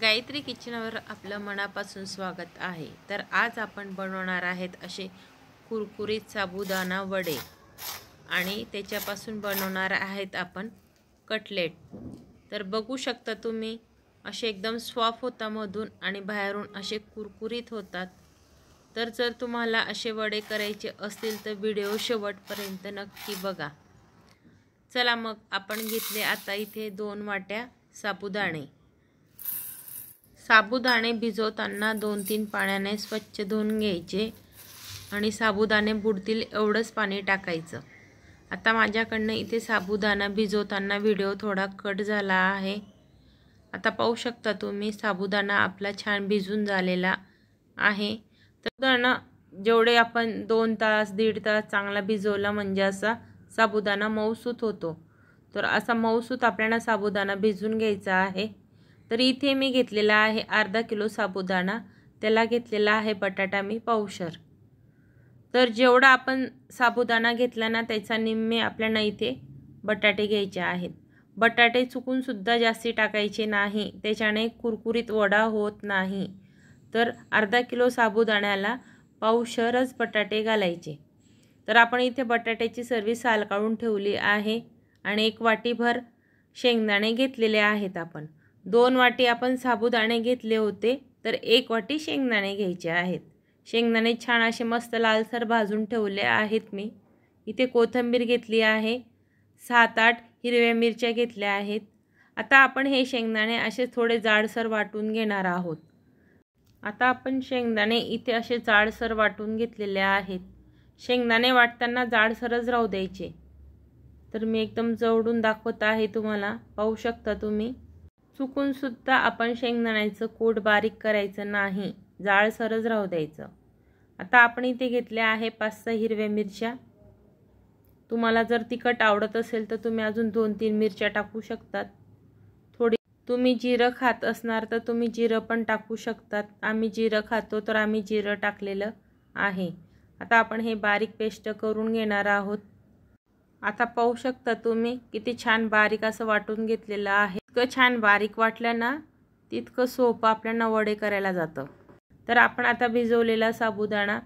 गायत्री किचनवर आपलं मनापासून स्वागत आहे। तर आज आपण बनवणार आहेत असे कुरकुरीत साबुदाणा वडे आणि त्याच्यापासून बनवणार आहेत आपण कटलेट। तर बघू शकता तुम्ही असे एकदम सॉफ्ट होतात मधून आणि बाहेरून असे कुरकुरीत होतात। तर जर तुम्हाला असे वडे करायचे असतील तर व्हिडिओ शेवटपर्यंत नक्की बघा। चला मग आपण घेतले आता इथे 2 वाट्या साबुदाणे। साबुदाणे भिजवताना 2-3 पाण्याने स्वच्छ धुवून घ्यायचे आणि साबुदाणे बुडतील एवढंच पाणी टाकायचं। आता माझ्याकडनं इथे साबुदाणा भिजवताना व्हिडिओ थोडा कट झाला आहे। आता पाहू शकता तुम्ही साबुदाणा आपला छान भिजून झालेला आहे। तर जेवढे आपण 2 तास 1.5 तास चांगला भिजवला म्हणजे असा साबुदाणा मऊसूत होतो। तर असा मऊसूत आपल्याला साबुदाणा भिजून घ्यायचा आहे। तर इथे मी घेतलेला आहे अर्धा किलो साबुदाणा, त्याला घेतलेला आहे बटाटा मी पावशर। तर जेवढा आपण साबुदाणा घेतला ना त्याचा निम्मे आपल्याला इथे बटाटे घ्यायचे आहेत। बटाटे चुकून सुद्धा जास्ती टाकायचे नाही, त्याच्याने कुरकुरीत वडा होत नाही। तर अर्धा किलो साबुदाण्याला पावशरच बटाटे घालायचे। तर आपण इथे बटाट्याची सर्व साल काढून ठेवली आहे आणि 1 वाटीभर शेंगदाणे घेतलेले आहेत। आपण 2 वाटी आपण साबुदाणे घेतले होते तर 1 वाटी शेंगदाणे घ्यायचे आहेत। शेंगदाणे छान असे मस्त लालसर भाजून ठेवले आहेत मी। इथे कोथिंबीर घेतली आहे, 7-8 हिरव्या मिरच्या घेतल्या आहेत। आता आपण हे शेंगदाणे असे थोडे जाडसर वाटून घेणार आहोत। आता आपण शेंगदाणे इथे असे जाडसर वाटून घेतलेले आहेत। शेंगदाणे वाटताना जाडसरच राहू द्यायचे। तर मी एकदम जवळून दाखवत आहे तुम्हाला, पाहू शकता तुम्ही। चुकून सुद्धा आपण शेंगदाण्याचं कूट बारीक करायचं नाही, जाडसरच राहू द्यायचं। आता आपण इथे घेतले आहे 5-6 हिरव्या मिरच्या। तुम्हाला जर तिखट आवडत असेल तर तुम्ही अजून 2-3 मिरच्या टाकू शकतात। थोडी तुम्ही जिरं खात असणार तर तुम्ही जिरं पण टाकू शकतात। आम्ही जिरं खातो तर आम्ही जिरं टाकलेलं आहे। आता आपण हे बारीक पेस्ट करून घेणार आहोत। आता पाहू शकता तुम्ही किती छान बारीक असं वाटून घेतलेलं आहे। इतकं छान बारीक वाटलं ना तितकं सोपं आपल्याला वडे करायला जातं। तर आपण आता भिजवलेला साबुदाणा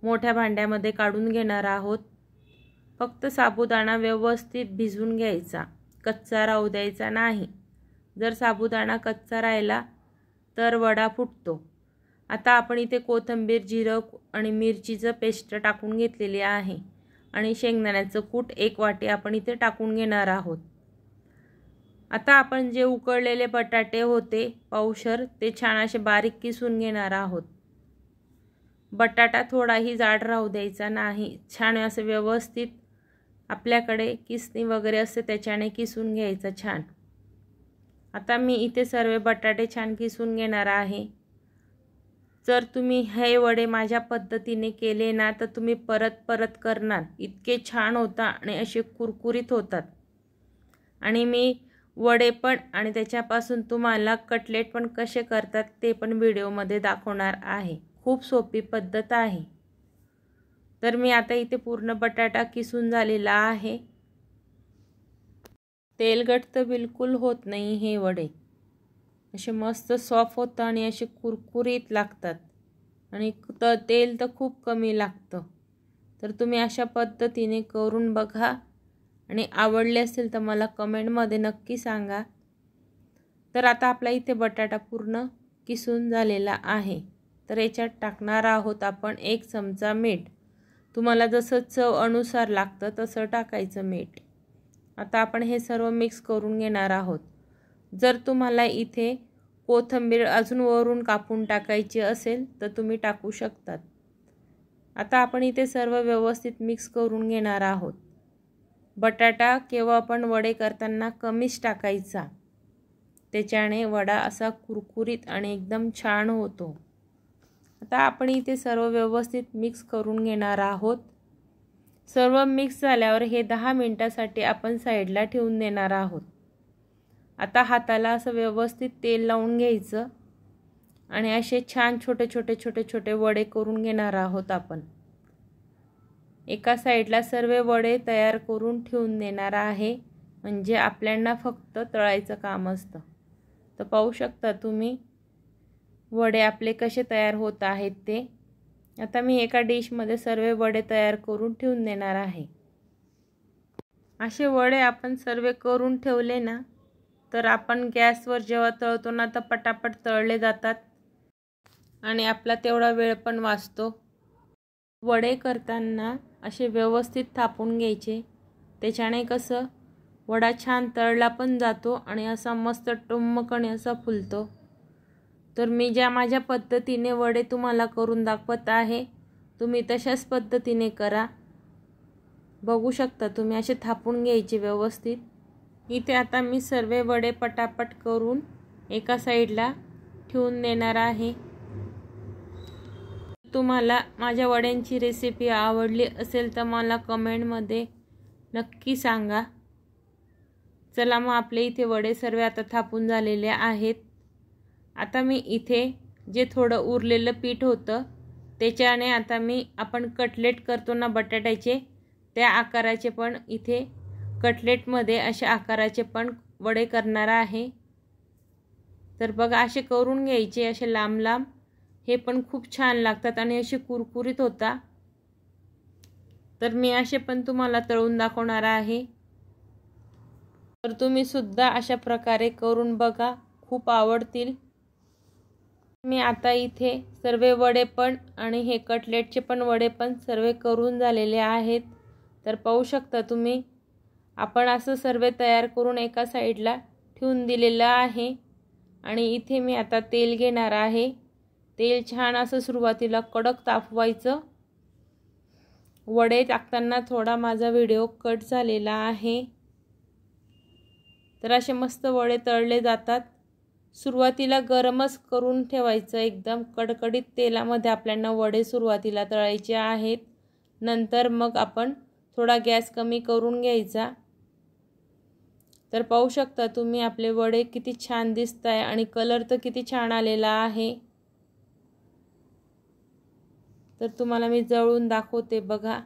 मोठ्या भांड्यामध्ये काढून घेणार आहोत। फक्त साबुदाणा व्यवस्थित भिजून घ्यायचा, कच्चा राहू द्यायचा नाही। जर साबुदाणा कच्चा राहिला तर वडा फुटतो। आता आपण इथे कोथिंबीर, जिरं आणि मिरचीचं पेस्ट टाकून घेतलेली आहे आणि शेंगदाण्याचं कूट 1 वाटी आपण इथे टाकून घेणार आहोत। आता आपण जे उकळलेले बटाटे होते पावशर ते छान असे बारीक किसून घेणार आहोत। बटाटा थोडाही जाड राहू द्यायचा नाही, छान असं व्यवस्थित आपल्याकडे किसणी वगैरे असते त्याच्याने किसून घ्यायचं छान। आता मी इथे सर्व बटाटे छान किसून घेणार आहे। जर तुम्ही हे वडे माझ्या पद्धतीने केले ना तर तुम्ही परत परत करणार, इतके छान होतात आणि असे कुरकुरीत होतात। आणि मी वडे पण आणि त्याच्यापासून तुम्हाला कटलेट पण कसे करतात ते पण व्हिडिओमध्ये दाखवणार आहे। खूप सोपी पद्धत आहे। तर मी आता इथे पूर्ण बटाटा किसून झालेला आहे। तेलगट तर बिलकुल होत नाही हे वडे, असे मस्त सॉफ्ट होतात आणि असे कुरकुरीत लागतात आणि तेल तर खूप कमी लागतं। तर तुम्ही अशा पद्धतीने करून बघा आणि आवडले असेल तर मला कमेंटमध्ये नक्की सांगा। तर आता आपला इथे बटाटा पूर्ण किसून झालेला आहे। तर याच्यात टाकणार आहोत आपण 1 चमचा मीठ। तुम्हाला जसं चव अनुसार लागतं तसं टाकायचं मीठ। आता आपण हे सर्व मिक्स करून घेणार आहोत। जर तुम्हाला इथे कोथिंबीर अजून वरून कापून टाकायची असेल तर तुम्ही टाकू शकतात। आता आपण इथे सर्व व्यवस्थित मिक्स करून घेणार आहोत। बटाटा केव्हा आपण वडे करताना कमीच टाकायचा, त्याच्याने वडा असा कुरकुरीत आणि एकदम छान होतो। आता आपण इथे सर्व व्यवस्थित मिक्स करून घेणार आहोत। सर्व मिक्स झाल्यावर हे 10 मिनिटांसाठी आपण साईडला ठेवून देणार आहोत। आता हाताला असं व्यवस्थित तेल लावून घ्यायचं आणि असे छान छोटे छोटे छोटे छोटे वडे करून घेणार आहोत आपण। एका साईडला सर्व वडे तयार करून ठेवून देणार आहे, म्हणजे आपल्याला फक्त तळायचं काम असतं। तर पाहू शकता तुम्ही वडे आपले कसे तयार होत आहेत ते। आता मी एका डिशमध्ये सर्व वडे तयार करून ठेवून देणार आहे। असे वडे आपण सर्व करून ठेवले ना तर आपण गॅसवर जेव्हा तळतो ना तर पटापट तळले जातात आणि आपला तेवढा वेळ पण वाचतो। वडे करताना असे व्यवस्थित थापून घ्यायचे, त्याच्याने कसं वडा छान तळला पण जातो आणि असा मस्त टुम्मकणे असा फुलतो। तर मी ज्या माझ्या पद्धतीने वडे तुम्हाला करून दाखवत आहे, तुम्ही तशाच पद्धतीने करा। बघू शकता तुम्ही असे थापून घ्यायचे व्यवस्थित। इथे आता मी सर्व वडे पटापट करून एका साईडला ठेवून देणार आहे। तुम्हाला माझ्या वड्यांची रेसिपी आवडली असेल तर मला कमेंटमध्ये नक्की सांगा। चला मग आपले इथे वडे सर्व आता थापून झालेले आहेत। आता मी इथे जे थोडं उरलेलं पीठ होतं त्याच्याने आता मी आपण कटलेट करतो ना बटाट्याचे, त्या आकाराचे पण इथे कटलेटमध्ये अशा आकाराचे पण वडे करणार आहे। तर बघा असे करून घ्यायचे, असे लांब लांब, हे पण खूप छान लागतात आणि असे कुरकुरीत होता। तर मी असे पण तुम्हाला तळून दाखवणार आहे। तर तुम्ही सुद्धा अशा प्रकारे करून बघा, खूप आवडतील। मी आता इथे सर्व वडे पण आणि हे कटलेटचे पण वडे पण सर्व करून झालेले आहेत। तर पाहू शकता तुम्ही आपण असं सर्व तयार करून एका साईडला ठेवून दिलेलं आहे। आणि इथे मी आता तेल घेणार आहे। तेल छान असं सुरुवातीला कडक तापवायचं। वडे टाकताना थोडा माझा व्हिडिओ कट झालेला आहे। तर असे मस्त वडे तळले जातात। सुरुवातीला गरमच करून ठेवायचं, एकदम कडकडीत तेलामध्ये आपल्याला वडे सुरुवातीला तळायचे आहेत। नंतर मग आपण थोडा गॅस कमी करून घ्यायचा। तर पाहू शकता तुम्ही आपले वडे किती छान दिसताय आणि कलर तर किती छान आलेला आहे। तर तुम्हाला मी जवळून दाखवते बघा।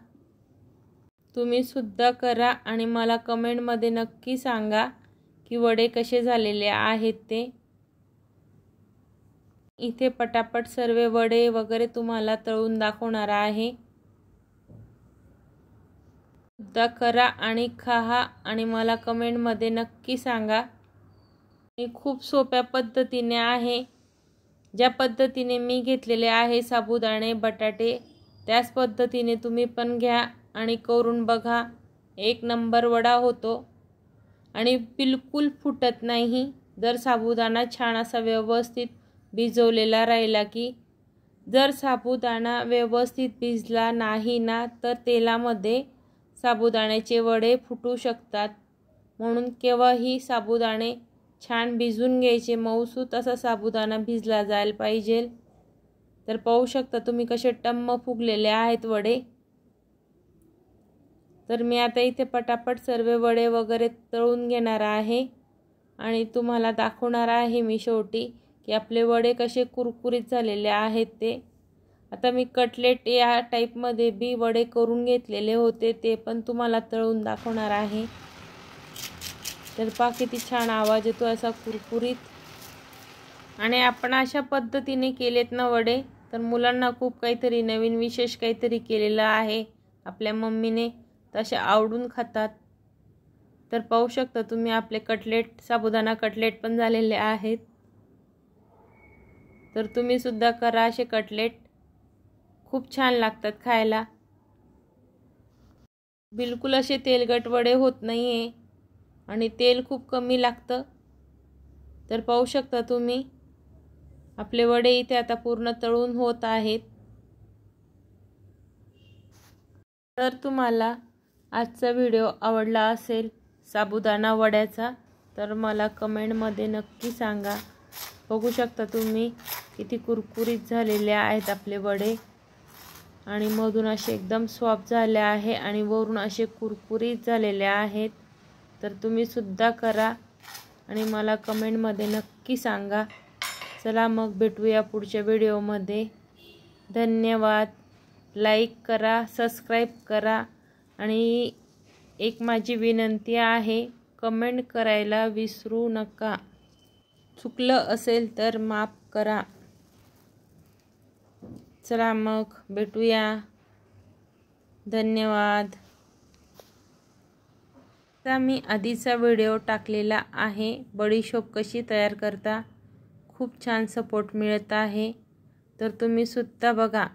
तुम्ही सुद्धा करा आणि मला कमेंटमध्ये नक्की सांगा की वडे कसे झालेले आहेत ते। इथे पटापट सर्व वडे वगैरे तुम्हाला तळून दाखवणार आहे। सुद्धा करा आणि खा आणि मला कमेंटमध्ये नक्की सांगा। मी खूप सोप्या पद्धतीने आहे, ज्या पद्धतीने मी घेतलेले आहे साबुदाणे बटाटे त्याच पद्धतीने तुम्ही पण घ्या आणि करून बघा। एक नंबर वडा होतो आणि बिलकुल फुटत नाही जर साबुदाणा छान असा व्यवस्थित भिजवलेला राहिला की। जर साबुदाणा व्यवस्थित भिजला नाही ना तर तेलामध्ये साबुदाण्याचे वडे फुटू शकतात। म्हणून केव्हाही साबुदाणे छान भिजून घ्यायचे, मऊसूत असा साबुदाणा भिजला जायला पाहिजे। तर पाहू शकता तुम्ही कसे टम्म फुगलेले आहेत वडे। तर मी आता इथे पटापट सर्व वडे वगैरे तळून घेणार आहे आणि तुम्हाला दाखवणार आहे मी शेवटी की आपले वडे कसे कुरकुरीत झालेले आहेत ते। आता मी कटलेट या टाईपमध्ये बी वडे करून घेतलेले होते, ते पण तुम्हाला तळून दाखवणार आहे। तर पहा किती छान आवाज येतो असा कुरकुरीत। आणि आपण अशा पद्धतीने केलेत ना वडे तर मुलांना खूप काहीतरी नवीन विशेष काहीतरी केलेलं आहे आपल्या मम्मीने, तसे आवडून खातात। तर पाहू शकता तुम्ही आपले कटलेट, साबुदाणा कटलेट पण झालेले आहेत। तर तुम्ही सुद्धा करा असे कटलेट, खूप छान लागतात खायला। बिलकुल असे तेलकट वडे होत नाहीये आणि तेल खूप कमी लागतं। तर पाहू शकता तुम्ही आपले वडे इथे आता पूर्ण तळून होत आहेत। तर तुम्हाला आजचा व्हिडिओ आवडला असेल साबुदाणा वड्याचा तर मला कमेंटमध्ये नक्की सांगा। बघू शकता तुम्ही किती कुरकुरीत झालेले आहेत आपले वडे आणि मधून असे एकदम सॉफ्ट झाले आहे आणि वरून असे कुरकुरीत झालेले आहेत। तर तुम्ही सुद्धा करा आणि मला कमेंटमध्ये नक्की सांगा। चला मग भेटूया पुढच्या व्हिडिओमध्ये। धन्यवाद। लाईक करा, सबस्क्राईब करा आणि एक माझी विनंती आहे, कमेंट करायला विसरू नका। चुकलं असेल तर माफ करा। चला मग भेटूया. धन्यवाद. आता मी आधीचा व्हिडिओ टाकलेला आहे, बडीशोप कशी तयार करता. खूप छान सपोर्ट मिळत आहे, तर तुम्ही सुद्धा बघा.